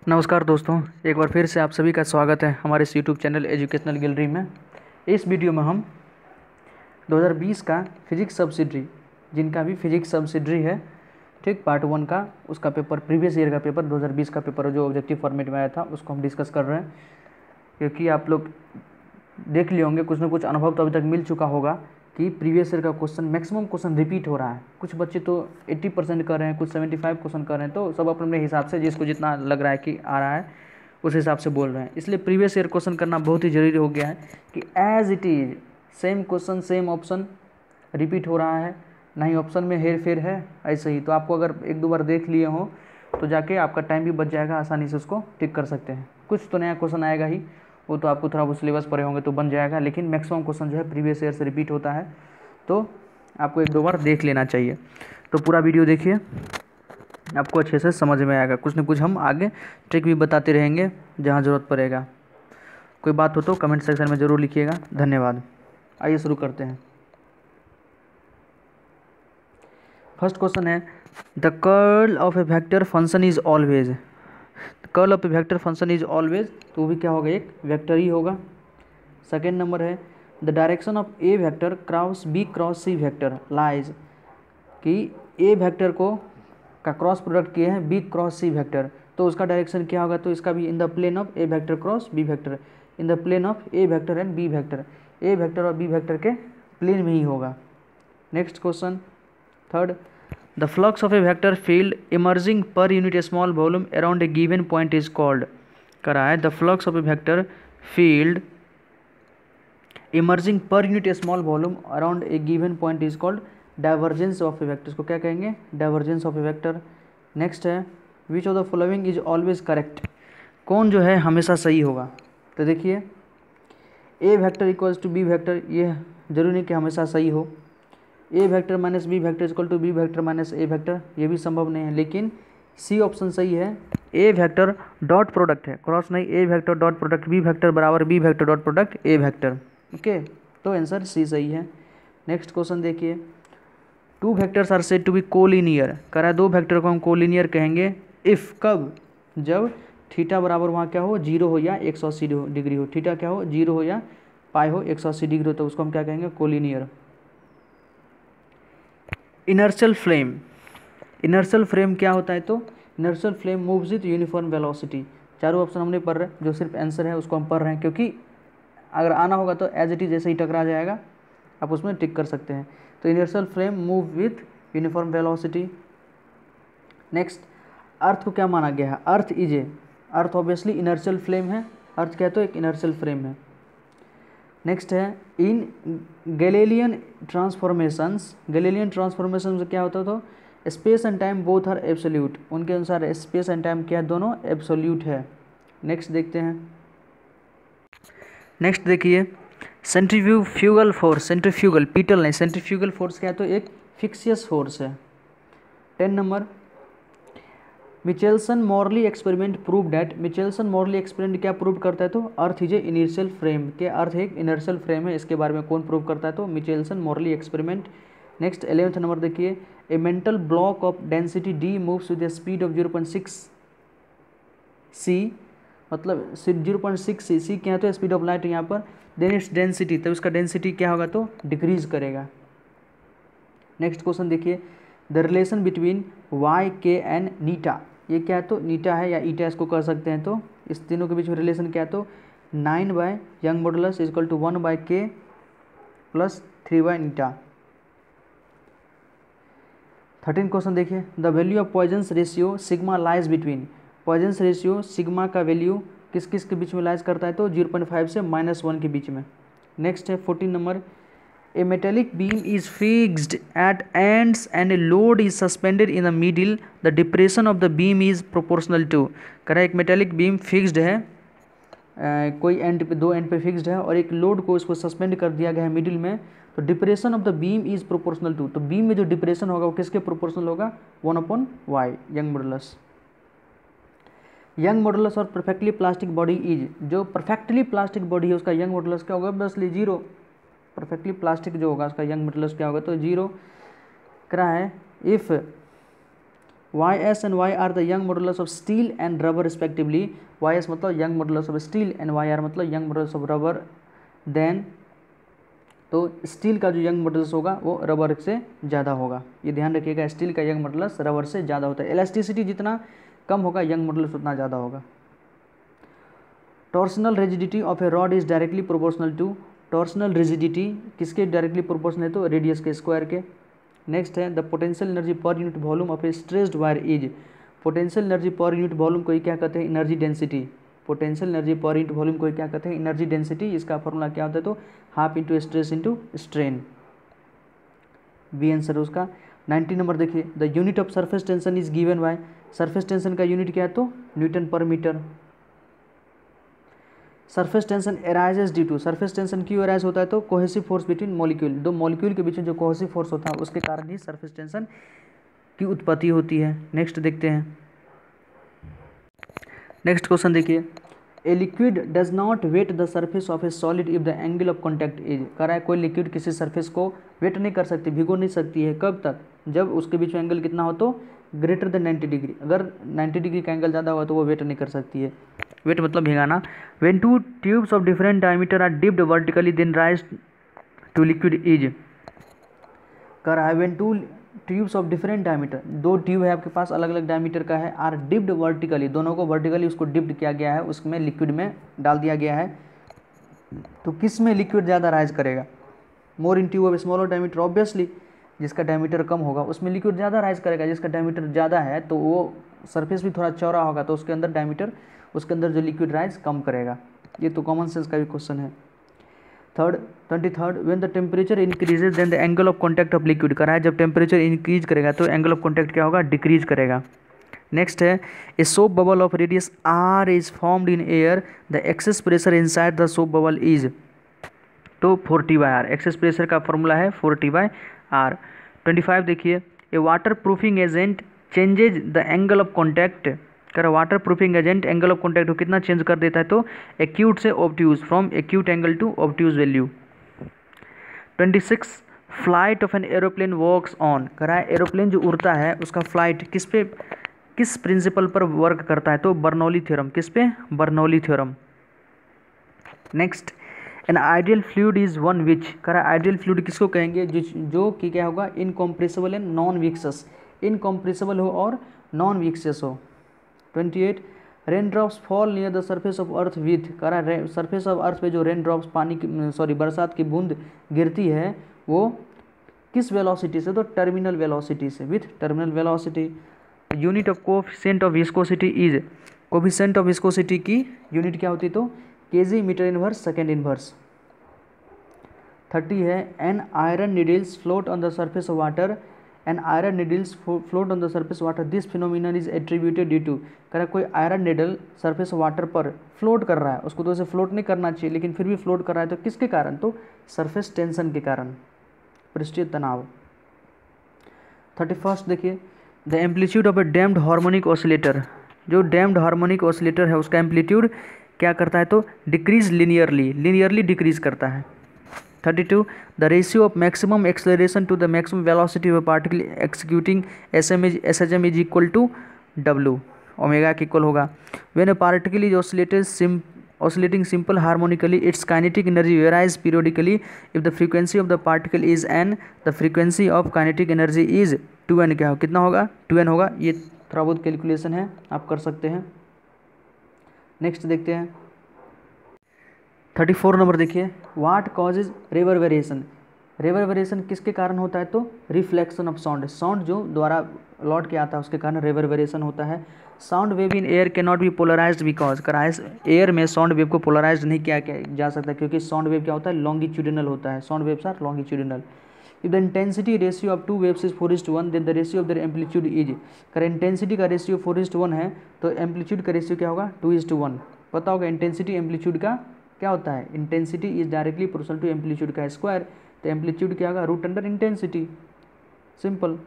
नमस्कार दोस्तों, एक बार फिर से आप सभी का स्वागत है हमारे इस यूट्यूब चैनल एजुकेशनल गैलरी में। इस वीडियो में हम 2020 का फिजिक्स सब्सिडरी, जिनका भी फिजिक्स सब्सिडरी है, ठीक, पार्ट 1 का, उसका पेपर, प्रीवियस ईयर का पेपर 2020 का पेपर जो ऑब्जेक्टिव फॉर्मेट में आया था, उसको हम डिस्कस कर रहे हैं। क्योंकि आप लोग देख लिए होंगे, कुछ ना कुछ अनुभव तो अभी तक मिल चुका होगा कि प्रीवियस ईयर का क्वेश्चन, मैक्सिमम क्वेश्चन रिपीट हो रहा है। कुछ बच्चे तो 80% कर रहे हैं, कुछ 75 क्वेश्चन कर रहे हैं। तो सब अपने अपने हिसाब से जिसको जितना लग रहा है कि आ रहा है उस हिसाब से बोल रहे हैं। इसलिए प्रीवियस ईयर क्वेश्चन करना बहुत ही ज़रूरी हो गया है कि as it is same question same option repeat हो रहा है, ना ही ऑप्शन में हेर फेर है। ऐसे ही तो आपको अगर एक दो बार देख लिए हो तो जाके आपका टाइम भी बच जाएगा, आसानी से उसको टिक कर सकते हैं। कुछ तो नया क्वेश्चन आएगा ही, वो तो आपको थोड़ा बहुत सिलेबस पढ़े होंगे तो बन जाएगा, लेकिन मैक्सिमम क्वेश्चन जो है प्रीवियस ईयर से रिपीट होता है, तो आपको एक दो बार देख लेना चाहिए। तो पूरा वीडियो देखिए, आपको अच्छे से समझ में आएगा। कुछ न कुछ हम आगे ट्रिक भी बताते रहेंगे जहाँ ज़रूरत पड़ेगा। कोई बात हो तो कमेंट सेक्शन में ज़रूर लिखिएगा। धन्यवाद। आइए शुरू करते हैं। फर्स्ट क्वेश्चन है, the curl of A vector function is always. Curl of A vector function is always, तो वो भी क्या होगा, एक वेक्टर ही होगा। सेकेंड नंबर है, the direction of A vector cross B cross C vector lies, कि ए वेक्टर को का क्रॉस प्रोडक्ट किए हैं बी क्रॉस सी वेक्टर, तो उसका डायरेक्शन क्या होगा, तो इसका भी in the plane of A vector cross B vector, in the plane of A vector and B vector, A vector और बी वेक्टर के प्लेन में ही होगा। Next question third, the flux of A vector field emerging per unit small volume around a given point is called, करा है the flux of A vector field emerging per unit small volume around a given point is called divergence of A vector, इसको क्या कहेंगे, divergence of A vector. Next है, which of the following is always correct, कौन जो है हमेशा सही होगा। तो देखिए, a vector equals to b vector, ये जरूरी नहीं कि हमेशा सही हो। A vector minus b vector equal to b vector minus a vector, ये भी संभव नहीं है, लेकिन सी ऑप्शन सही है। ए वेक्टर डॉट प्रोडक्ट है, क्रॉस नहीं, A vector dot product B vector बराबर B vector dot product A vector. Okay, तो आंसर सी सही है। नेक्स्ट क्वेश्चन देखिए, two vectors are said to be collinear, कह रहा है दो वेक्टर को हम कोलिनियर कहेंगे इफ़, कब, जब थीटा बराबर वहाँ क्या हो, 0 हो या 180 डिग्री हो, थीटा क्या हो, 0 हो या पाई हो 180 डिग्री हो, तो उसको हम क्या कहेंगे, collinear. Inertial frame, inertial frame क्या होता है, तो inertial frame moves with uniform velocity. चारों ऑप्शन हमने पढ़ रहे हैं, जो सिर्फ आंसर है उसको हम पढ़ रहे हैं, क्योंकि अगर आना होगा तो एज इट इज जैसे ही टकरा जाएगा आप उसमें टिक कर सकते हैं। तो inertial frame move with uniform velocity. Next, earth को क्या माना गया है, earth is a, earth obviously inertial frame है, अर्थ क्या है तो एक इनर्शियल फ्रेम है। नेक्स्ट है, in Galilean transformations, Galilean transformation से क्या होता, तो space and time both are absolute, उनके अनुसार स्पेस एंड टाइम क्या है, दोनों एब्सोल्यूट है। नेक्स्ट देखते हैं, नेक्स्ट देखिए, सेंट्रीफ्यूगल फोर्स, सेंट्रीफ्यूगल पीटल नहीं, सेंट्रीफ्यूगल फोर्स क्या है तो एक फिक्सियस फोर्स है। 10 number, Michelson Morley experiment prove that, Michelson Morley experiment क्या प्रूव करता है, तो earth is a inertial frame, के अर्थ एक इनर्शियल फ्रेम है, इसके बारे में कौन प्रूव करता है, तो Michelson Morley experiment. Next 11th number देखिए, a metal block of density D moves with a speed of 0.6 C, मतलब 0.6 सी क्या है तो स्पीड ऑफ लाइट यहाँ पर, देन इट्स डेंसिटी, तब इसका डेंसिटी क्या होगा तो डिक्रीज करेगा। नेक्स्ट क्वेश्चन देखिए, द रिलेशन बिटवीन वाई के एंड नीटा, ये क्या है तो नीटा है या ईटा इसको कर सकते हैं, तो इस तीनों के बीच में रिलेशन क्या है तो 9 by Young modulus equal to 1 by K plus 3 by eta. 13 question देखिए, the value of Poisson's ratio sigma lies between, Poisson's ratio sigma का वैल्यू किस किस के बीच में लाइज करता है तो 0.5 से -1 के बीच में। नेक्स्ट है 14 number, a metallic beam is fixed at ends and a load is suspended in the middle, the depression of the beam is proportional to, कह रहा है एक मेटेलिक बीम फिक्स्ड है, कोई एंड पे, दो एंड पे फिक्स्ड है और एक लोड को इसको सस्पेंड कर दिया गया है मिडिल में, तो depression of the beam is proportional to, तो बीम में जो डिप्रेशन होगा वो किसके प्रोपोर्शनल होगा, 1/y Young modulus. Young modulus और परफेक्टली प्लास्टिक बॉडी इज, जो परफेक्टली प्लास्टिक बॉडी है उसका यंग मॉडुलस क्या होगा, बसली 0, परफेक्टली प्लास्टिक जो होगा उसका यंग मॉडुलस क्या होगा तो 0। कह रहा है if YS and Y are the Young modulus of steel and rubber respectively. YS मतलब Young modulus of steel and YR मतलब Young modulus of rubber. Then तो स्टील का जो यंग मॉडुलस होगा वो रबर से ज़्यादा होगा, ये ध्यान रखिएगा, स्टील का यंग मॉडुलस रबर से ज़्यादा होता है। इलास्टिसिटी जितना कम होगा यंग मॉडुलस उतना ज़्यादा होगा। Torsional rigidity of a rod is directly proportional to, torsional rigidity किसके डायरेक्टली प्रोपोर्शनल है तो रेडियस के स्क्वायर के। नेक्स्ट है the potential energy per unit volume of a stressed wire is, potential energy per unit volume को क्या कहते हैं energy density, potential energy per unit volume को क्या कहते हैं एनर्जी डेंसिटी। इसका फॉर्मूला क्या होता है तो half into stress into strain, B answer उसका। 90 नंबर देखिए the unit of surface tension is given by, surface tension का यूनिट क्या है तो newton per metre. Surface tension arises due to, surface tension क्यों एराइज होता है तो कोहेसिव फोर्स बिटवीन मॉलिक्यूल, दो मॉलिक्यूल के बीच में जो कोहेसिव फोर्स होता है उसके कारण ही सरफेस टेंशन की उत्पत्ति होती है। नेक्स्ट देखते हैं, नेक्स्ट क्वेश्चन देखिए a liquid does not wet the surface of a solid if the angle of contact is, कह रहा है कोई लिक्विड किसी सरफेस को वेट नहीं कर सकती, भिगो नहीं सकती है, कब तक जब उसके बीच में एंगल कितना हो तो ग्रेटर देन 90 डिग्री, अगर 90 डिग्री का एंगल ज़्यादा होगा तो वो वेट नहीं कर सकती है, वेट मतलब भिगाना। When two tubes of different diameter are dipped vertically then rise to liquid is, कह रहा है when two tubes of different diameter, दो ट्यूब है आपके पास अलग अलग डायमीटर का है, आर डिप्ड वर्टिकली, दोनों को वर्टिकली उसको डिप्ड किया गया है, उसमें लिक्विड में डाल दिया गया है, तो किस में लिक्विड ज़्यादा राइज करेगा, more in tube of smaller diameter, obviously जिसका डायमीटर कम होगा उसमें लिक्विड ज़्यादा राइज करेगा, जिसका डायमीटर ज़्यादा है तो वो सरफेस भी थोड़ा चौड़ा होगा तो उसके अंदर डायमीटर, उसके अंदर जो लिक्विड राइज कम करेगा, ये तो कॉमन सेंस का भी क्वेश्चन है। 23rd when the temperature increases then the angle of contact of liquid, करा है जब टेम्परेचर इंक्रीज करेगा तो एंगल ऑफ कॉन्टैक्ट क्या होगा डिक्रीज करेगा। नेक्स्ट है a soap bubble of radius R is formed in air, the excess pressure inside the soap bubble is, तो 4T/R, एक्सेस प्रेशर का फॉर्मूला है 4T/R। 25 देखिए a waterproofing agent changes the angle of contact, कर waterproofing agent angle of contact को कितना change कर देता है तो एक्यूट से obtuse, from acute angle to obtuse value. 26 flight of an aeroplane works on, कर रहा है एरोप्लेन जो उड़ता है उसका फ्लाइट किस पे, किस प्रिंसिपल पर वर्क करता है तो बर्नौली थ्योरम, किस पे Bernoulli theorem. Next an ideal fluid is one which, कर रहा है आइडियल फ्लूइड किसको कहेंगे जो कि क्या होगा इनकॉम्प्रेसिबल एंड नॉन विक्सस, इनकॉम्प्रेसिबल हो और नॉन विक्सस हो। 28 rain drops fall near the surface of earth with, कह रहा है सरफेस ऑफ अर्थ पे जो रेन ड्रॉप्स पानी की बरसात की बूंद गिरती है वो किस वेलोसिटी से तो टर्मिनल वेलोसिटी से, with terminal velocity. Unit of coefficient of viscosity is, coefficient of viscosity की यूनिट क्या होती तो KG metre inverse second inverse. 30 है an iron needles float on the surface of water, an iron needles float on the surface water, this phenomenon is attributed due to, कह रहा कोई iron needle surface water पर float कर रहा है, उसको तो ऐसे फ्लोट नहीं करना चाहिए लेकिन फिर भी फ्लोट कर रहा है तो किसके कारण तो सरफेस टेंशन के कारण, पृष्ठीय तनाव। 31 देखिए the amplitude of a damped harmonic oscillator, जो डैम्ड हार्मोनिक ऑसिलेटर है उसका एम्पलीट्यूड क्या करता है तो डिक्रीज लीनियरली डिक्रीज करता है। 32 the ratio of maximum acceleration to the maximum velocity of a particle executing SHM is equal to W, omega के इक्वल होगा। When a particle is oscillating simple harmonically its kinetic energy varies periodically if the frequency of the particle is n, the frequency of kinetic energy is 2n, क्या हो कितना होगा 2n होगा, ये थोड़ा बहुत कैलकुलेशन है आप कर सकते हैं। नेक्स्ट देखते हैं 34 नंबर देखिए व्हाट कॉजेज रिवर्बरेशन, रिवर्बरेशन किसके कारण होता है तो रिफ्लेक्शन ऑफ साउंड, साउंड जो द्वारा लौट के आता है उसके कारण रिवर्बरेशन होता है। Sound wave in air can not be polarised because, कराइज एयर में साउंड वेव को पोलराइज नहीं किया जा सकता क्योंकि साउंड वेव क्या होता है लॉन्गिट्यूडिनल होता है, sound waves are longitudinal. If the intensity ratio of two waves is 4:1 then the ratio of their amplitude is, कर इंटेंसिटी का रेशियो 4:1 है तो एम्पलीट्यूड का रेशियो क्या होगा 2:1। पता होगा इंटेंसिटी एम्पलीट्यूड का क्या होता है, intensity is directly proportional to amplitude का स्क्वायर, तो एम्पलीट्यूड क्या होगा रूट अंडर इंटेंसिटी, सिंपल।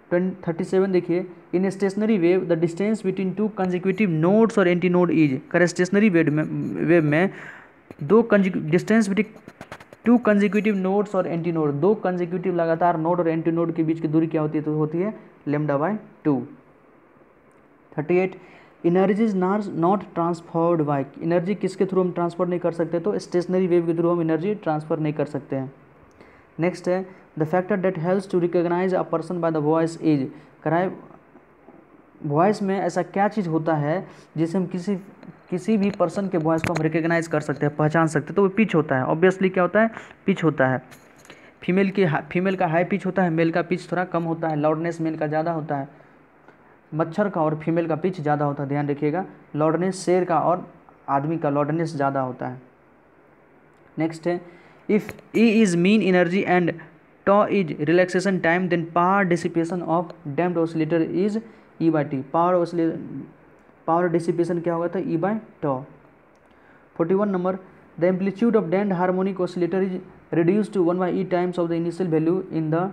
37 देखिए in stationary wave the distance between two consecutive nodes और एंटी नोड इज, कर स्टेशनरी वेव में दो distance between two consecutive nodes और एंटी नोड, दो कंजिक्यूटिव लगातार नोड और एंटी नोड के बीच की दूरी क्या होती है तो होती है λ/2। 38 energy is not transferred by, energy किसके थ्रू हम ट्रांसफर नहीं कर सकते, तो स्टेशनरी वेव के थ्रू हम एनर्जी ट्रांसफर नहीं कर सकते हैं। नेक्स्ट है the factor that helps to recognise a person by the voice is, कराए वॉइस में ऐसा क्या चीज़ होता है जिससे हम किसी भी पर्सन के वॉइस को हम रिकॉग्नाइज कर सकते हैं, पहचान सकते हैं, तो वो पिच होता है। ऑब्वियसली क्या होता है, पिच होता है। फीमेल का हाई पिच होता है, मेल का पिच थोड़ा कम होता है, लाउडनेस मेल का ज़्यादा होता है, मच्छर का और फीमेल का पिच ज़्यादा होता है, ध्यान रखिएगा। लाउडनेस शेर का और आदमी का लाउडनेस ज़्यादा होता है। नेक्स्ट है if E is mean energy and tau is relaxation time then power dissipation of damped oscillator is E/T। Power dissipation क्या होगा, था E/टॉ। 41 number the amplitude of damped harmonic oscillator is reduce to 1/E times of the initial value in the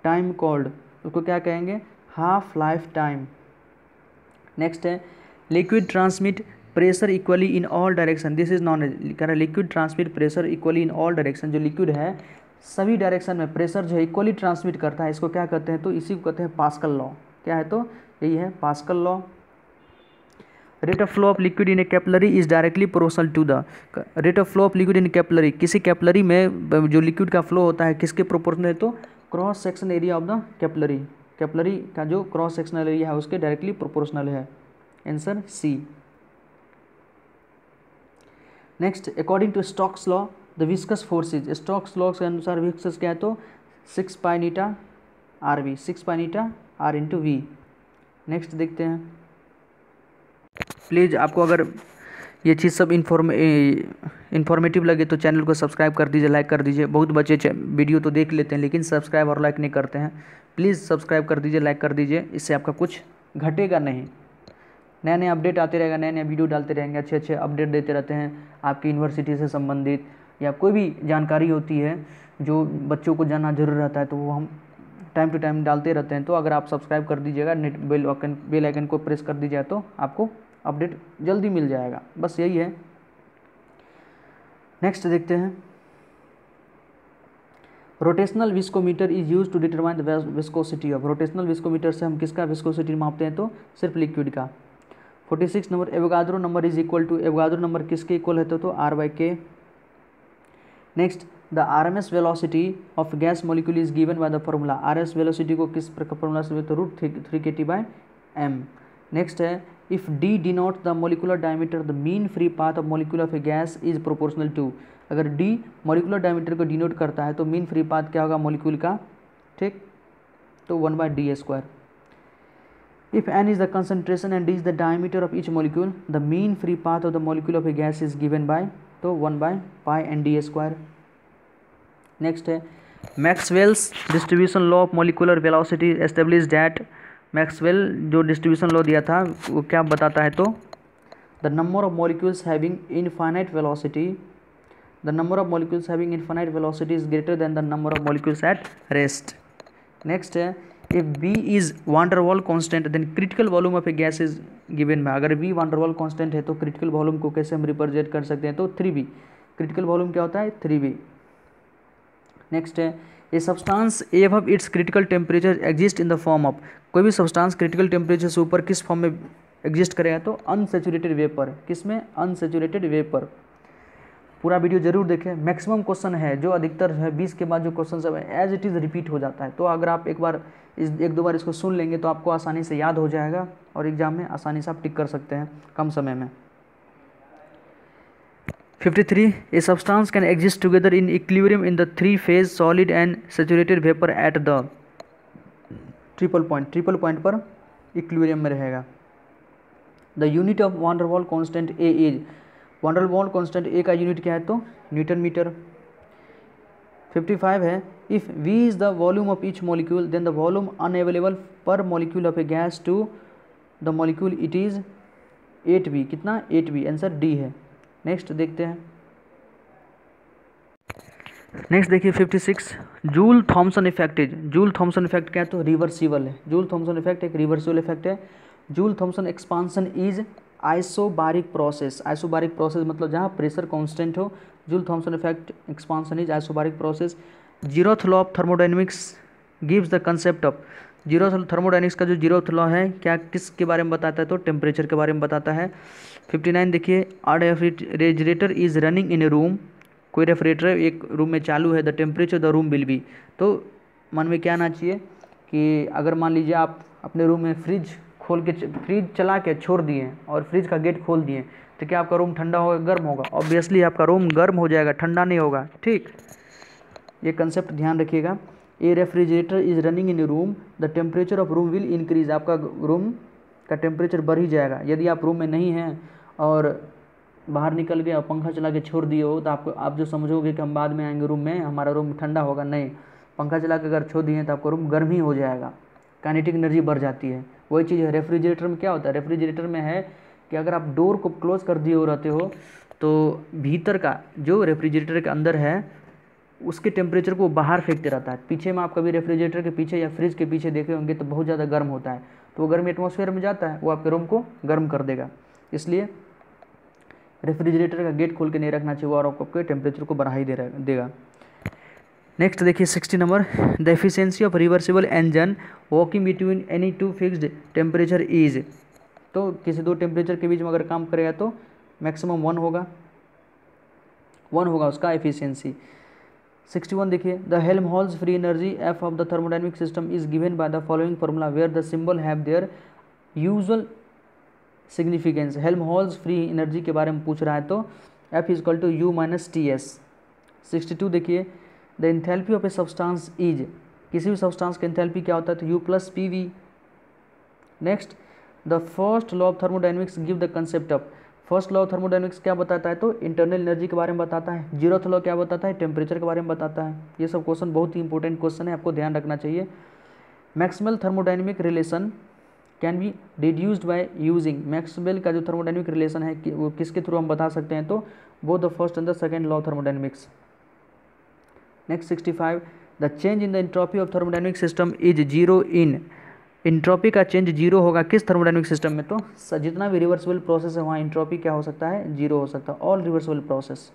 time called, उसको क्या कहेंगे, half life time. Next है liquid transmit pressure equally in all direction, this is known as, कह रहा है liquid transmit pressure equally in all direction, जो liquid है सभी डायरेक्शन में प्रेशर जो है इक्वली ट्रांसमिट करता है, इसको क्या कहते हैं, तो इसी को कहते हैं पास्कल लॉ। क्या है, तो यही है Pascal law. Rate of flow of liquid in a capillary is directly proportional to the, rate of flow of liquid in capillary, किसी कैपिलरी में जो लिक्विड का फ्लो होता है किसके प्रोपोर्शनल है, तो cross section area of the capillary, capillary का जो क्रॉस सेक्शनल एरिया है उसके डायरेक्टली प्रोपोर्शनल है। Answer C. Next according to Stokes law the viscous forces, Stokes law के अनुसार विस्कस क्या है, तो 6 pi eta r v, 6 pi eta r into v. Next देखते हैं। प्लीज़ आपको अगर ये चीज़ सब इन्फॉर्मेटिव लगे तो चैनल को सब्सक्राइब कर दीजिए, लाइक कर दीजिए। बहुत बच्चे वीडियो तो देख लेते हैं लेकिन सब्सक्राइब और लाइक नहीं करते हैं। प्लीज़ सब्सक्राइब कर दीजिए, लाइक कर दीजिए, इससे आपका कुछ घटेगा नहीं। नया नया अपडेट आते रहेगा, नया नया वीडियो डालते रहेंगे, अच्छे अच्छे अपडेट देते रहते हैं आपकी यूनिवर्सिटी से संबंधित या कोई भी जानकारी होती है जो बच्चों को जानना जरूर रहता है, तो वो हम टाइम टू टाइम डालते रहते हैं। तो अगर आप सब्सक्राइब कर दीजिएगा, बेल आइकन को प्रेस कर दीजिएगा तो आपको अपडेट जल्दी मिल जाएगा, बस यही है। नेक्स्ट देखते हैं। Rotational viscometer is use to determine the viscosity of, rotational viscometer से हम किसका विस्कोसिटी मापते हैं, तो सिर्फ लिक्विड का। 46 number Avogadro number is equal to, Avogadro number किसके इक्वल है, तो R/K। Next the RMS velocity of gas molecule is given by the formula, RMS velocity को किस फॉर्मूला से, तो √3kT/m। नेक्स्ट है if D denote the molecular diameter the mean free path of molecule of a gas is proportional to, अगर D molecular diameter को denote करता है तो मीन फ्री पाथ क्या होगा मॉलिक्यूल का, ठीक, तो 1/d²। If n is the concentration and d is the diameter of each molecule, the mean free path of the molecule of a gas is given by, तो 1/π/d²। Next है Maxwell's distribution law of molecular velocity establish that, Maxwell जो distribution law दिया था वो क्या बताता है, तो the number of molecules having infinite velocity, the number of molecules having infinite velocity is greater than the number of molecules at rest. Next है if V is van der Waals constant then critical volume of a gas is given by, अगर V van der Waals constant है तो critical volume को कैसे हम represent कर सकते हैं, तो 3V, critical volume क्या होता है, 3V। नेक्स्ट है a substance above its critical temperature exist in the form of, कोई भी सब्सटेंस क्रिटिकल टेम्परेचर से ऊपर किस फॉर्म में एग्जिस्ट करेगा, तो अनसेचुरेटेड वेपर, किसमें, अनसेचुरेटेड वेपर। पूरा वीडियो जरूर देखें, मैक्सिमम क्वेश्चन है जो अधिकतर है 20 के बाद जो क्वेश्चन सब है एज इट इज़ रिपीट हो जाता है, तो अगर आप एक दो बार इसको सुन लेंगे तो आपको आसानी से याद हो जाएगा और एग्जाम में आसानी से आप टिक कर सकते हैं कम समय में। 53 a substance can exist together in equilibrium in the 3 phase solid and saturated vapour at the triple point पर इक्विलिब्रियम में रहेगा। The unit of van der Waals constant a is, van der Waals constant ए का unit क्या है, तो Newton metre. 55 है if V is the volume of each molecule then the volume unavailable per molecule of a gas to the molecule it is 8V, कितना, 8V, answer D है। Next देखते हैं। Next देखिए 56 Joule Thomson effect is, Joule Thomson effect क्या है, तो reversible है। Joule Thomson effect एक रिवर्सिबल इफेक्ट है। Joule Thomson expansion is isobaric process, isobaric process मतलब जहाँ प्रेशर कांस्टेंट हो। Joule Thomson effect expansion is isobaric process. Zeroth law of thermodynamics gives the concept of, zero thermodynamics का जो zero law है क्या किसके बारे में बताता है, तो टेम्परेचर के बारे में बताता है। 59 देखिए, are refrigerator is running in a room, कोई रेफ्रिजरेटर एक रूम में चालू है, the temperature the room will be, तो मन में क्या आना चाहिए कि अगर मान लीजिए आप अपने रूम में फ्रिज चला के छोड़ दिए और फ्रिज का गेट खोल दिए, तो क्या आपका रूम ठंडा होगा गर्म होगा? ऑब्वियसली आपका रूम गर्म हो जाएगा, ठंडा नहीं होगा। ठीक, ये कंसेप्ट ध्यान रखिएगा। A refrigerator is running in room, the temperature of room will increase, आपका रूम का टेम्परेचर बढ़ ही जाएगा। यदि आप रूम में नहीं हैं और बाहर निकल गए और पंखा चला के छोड़ दिए हो, तो आप जो समझोगे कि हम बाद में आएंगे रूम में, हमारा रूम ठंडा होगा, नहीं, पंखा चला के अगर छोड़ दिए तो आपका रूम गर्म ही हो जाएगा, काइनेटिक एनर्जी बढ़ जाती है। वही चीज़ है रेफ्रिजरेटर में। क्या होता है रेफ्रिजरेटर में है कि अगर आप डोर को क्लोज कर दिए हो रहते हो, तो भीतर का जो रेफ्रिजरेटर के अंदर है उसके टेम्परेचर को बाहर फेंकते रहता है। पीछे में आप कभी रेफ्रिजरेटर के पीछे या फ्रिज के पीछे देखे होंगे तो बहुत ज़्यादा गर्म होता है, तो वो गर्म एटमॉस्फेयर में जाता है, वो आपके रूम को गर्म कर देगा। इसलिए रेफ्रिजरेटर का गेट खोल के नहीं रखना चाहिए, वो और आपके टेम्परेचर को बढ़ा ही देगा। नेक्स्ट देखिए 60 number, the efficiency of reversible engine walking between any two fixed temperature is, तो किसी दो टेम्परेचर के बीच में अगर काम करेगा तो मैक्सिमम 1 होगा उसका एफिशिएंसी। 61 देखिए, the Helmholtz free energy F of the thermodynamic system is given by the following formula where the symbol have their usual significance. Helmholtz free energy के बारे में पूछ रहा है, तो F is equal to U minus T S. 62 देखिए, the enthalpy of a substance is, किसी भी सब्सटेंस का एंथैल्पी क्या होता है, तो U plus P V. Next, the first law of thermodynamics give the concept of, first law of thermodynamics क्या बताता है, तो इंटरनल एनर्जी के बारे में बताता है। जीरोथ लॉ क्या बताता है, टेम्परेचर के बारे में बताता है। ये सब क्वेश्चन बहुत ही इंपॉर्टेंट क्वेश्चन है, आपको ध्यान रखना चाहिए। Maxwell thermodynamic relation can be deduced by using, Maxwell का जो थर्मोडायनेमिक रिलेशन है वो किसके थ्रू हम बता सकते हैं, तो both the first and the second law of thermodynamics. Next 65, the change in the entropy of thermodynamic system is zero in, entropy का चेंज जीरो होगा किस थर्मोडायनेमिक सिस्टम में, तो जितना भी रिवर्सिबल प्रोसेस है वहाँ इंट्रोपी क्या हो सकता है, जीरो हो सकता है, all reversible process.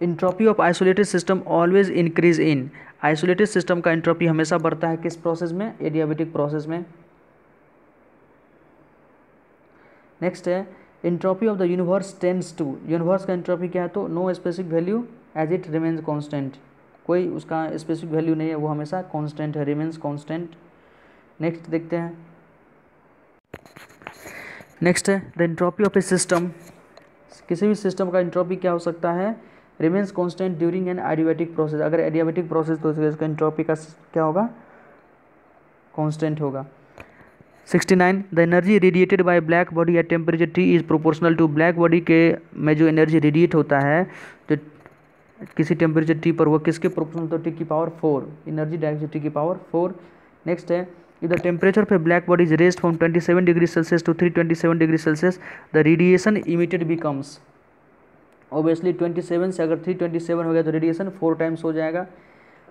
Entropy of isolated system always increase in, isolated system का इंट्रोपी हमेशा बढ़ता है किस प्रोसेस में, एडियाबेटिक प्रोसेस में। नेक्स्ट है, entropy of the universe tends to, universe का इंट्रोपी क्या है, तो no specific value as it remains constant, कोई उसका स्पेसिफिक वैल्यू नहीं है, वो हमेशा कांस्टेंट है, रिमेन्स कांस्टेंट। नेक्स्ट देखते हैं, नेक्स्ट है the entropy of a system, किसी भी सिस्टम का एंट्रोपी क्या हो सकता है, remains constant during an adiabatic process, अगर एडियाबेटिक प्रोसेस तो इसका एंट्रोपी का क्या होगा, कांस्टेंट होगा। 69, the energy radiated by black body at temperature T is proportional to, black body के में जो एनर्जी रेडिएट होता है जो किसी टेम्परेचर टी पर, वो किसके प्रोपोर्शनल, तो टी की पावर 4, एनर्जी डायरेक्ट टी की पावर 4। नेक्स्ट है, if the temperature of a black body is raised from 27 degrees Celsius to 327 degrees Celsius, the radiation emitted becomes, obviously 27 से अगर 327 हो गया तो रेडिएशन 4 टाइम्स हो जाएगा।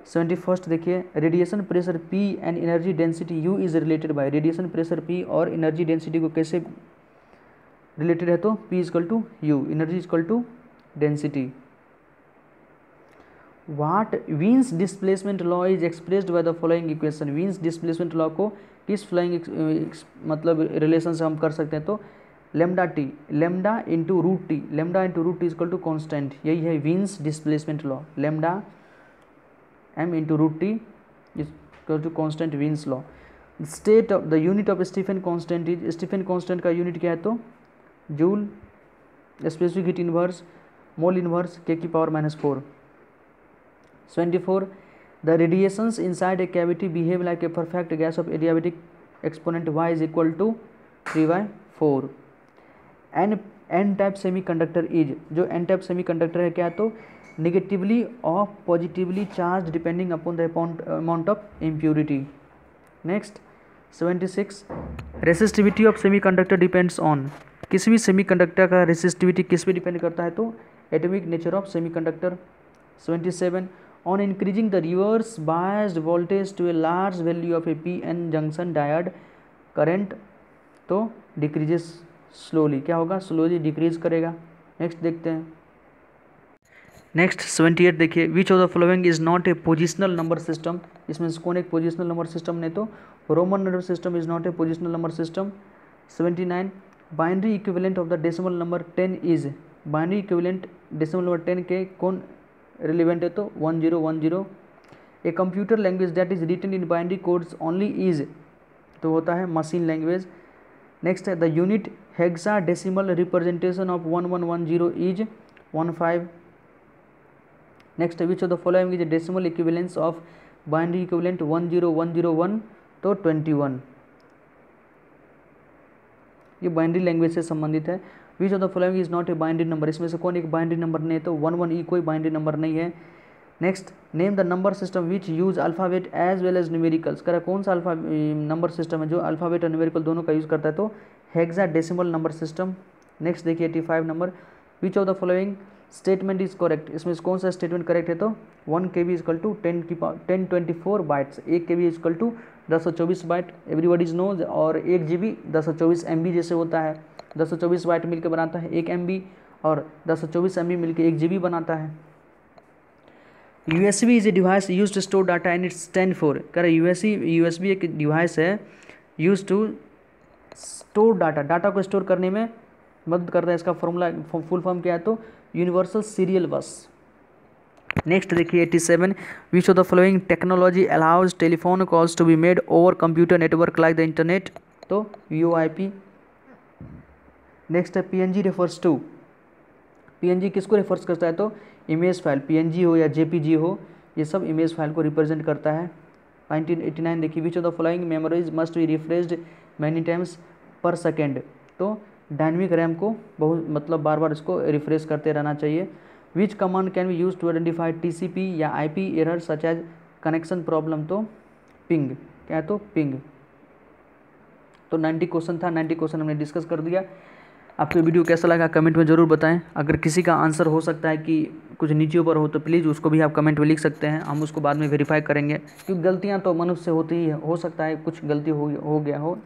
71 देखिए, radiation pressure P and energy density U is related by, radiation pressure P और energy density को कैसे रिलेटेड है, तो P equal to U, energy equal to density. What Wien's displacement law is expressed by the following equation, Wien's displacement law को किस following मतलब relation से हम कर सकते हैं, तो lambda T, lambda into root T, lambda into root T equal to constant, यही है Wien's displacement law, lambda M into root T equal to constant Wien's law. State of the unit of Stefan constant is, Stefan constant का unit क्या है, तो joule, specific heat inverse, mole inverse K की power -4। 74, the radiations inside a cavity behave like a perfect gas of adiabatic exponent y is equal to 3/4। n type semiconductor is, जो n type semiconductor है क्या, तो negatively और positively charge depending upon the amount of impurity. Next 76, resistivity of semiconductor depends on, किसी भी semiconductor का resistivity किस पे डिपेंड करता है, तो atomic nature of semiconductor. 77, on increasing the reverse biased voltage to a large value of a p-n junction diode current, तो decreases slowly, क्या होगा, स्लोली डिक्रीज करेगा। नेक्स्ट देखते हैं, नेक्स्ट 78 देखिए, which of the following is not a positional number system. इसमें से कौन एक पोजिशनल नंबर सिस्टम नहीं, तो Roman number system is not a positional number system. 79 binary equivalent of the decimal number 10 is. Binary equivalent decimal number 10 के कौन relevant है, तो 1010। A computer language that is written in binary codes only is, तो होता है machine language. Next है the unit hexa decimal representation of 1110 is 15। Next which of the following is decimal equivalence of binary equivalent 10101, तो 21। ये binary language से संबंधित है। Which of the following is not a binary number, इसमें से कौन एक बाइनरी नंबर नहीं है, तो 11E कोई बाइनरी नंबर नहीं है। Next name the number system which use alphabet as well as numericals. कह रहा कौन सा नंबर सिस्टम है जो अल्फ़ाबेट और न्यूमेरिकल दोनों का यूज़ करता है, तो हेक्साडेसिमल नंबर सिस्टम। नेक्स्ट देखिए 85 number, which of the following statement is correct. इसमें कौन सा स्टेटमेंट करेक्ट है, तो 1 KB equal to 1024 bytes. 1 KB equal to 1024 byte, everybody's knows. और 1 GB 1024 MB जैसे होता है, 1024 बाइट मिलकर बनाता है 1 MB, और 1024 MB मिलकर 1 GB बनाता है। USB is a device use to store data and its stand for. कह रहे USB एक डिवाइस है use to store data, data को स्टोर करने में मदद करता है। इसका फॉर्मूला फुल फॉर्म क्या है, तो यूनिवर्सल सीरियल बस। नेक्स्ट देखिए 87, which of the following technology allows telephone calls to be made over computer network like the internet, तो VoIP। नेक्स्ट है PNG रेफर्स टू। PNG किसको रेफर्स करता है, तो इमेज फाइल, PNG हो या JPG हो, ये सब इमेज फाइल को रिप्रेजेंट करता है। 1989 देखिए, which of the following memories must be refreshed many times per second, तो डायनेमिक रैम को बहुत बार बार इसको रिफ्रेश करते रहना चाहिए। Which command can be use to identify TCP या IP error such as connection problem, तो पिंग। क्या है, तो पिंग। तो 90 क्वेश्चन था, 90 क्वेश्चन हमने डिस्कस कर दिया। आपको वीडियो कैसा लगा कमेंट में ज़रूर बताएं। अगर किसी का आंसर हो सकता है कि कुछ नीचे ऊपर हो, तो प्लीज़ उसको भी आप कमेंट में लिख सकते हैं, हम उसको बाद में वेरीफाई करेंगे। क्योंकि गलतियाँ तो मनुष्य से होती ही हो सकता है कुछ गलती हो गया हो,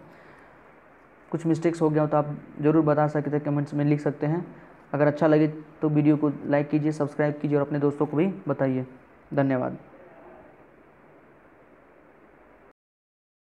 कुछ मिस्टेक्स हो गया हो, तो आप ज़रूर बता सकते हैं, कमेंट्स में लिख सकते हैं। अगर अच्छा लगे तो वीडियो को लाइक कीजिए, सब्सक्राइब कीजिए और अपने दोस्तों को भी बताइए। धन्यवाद।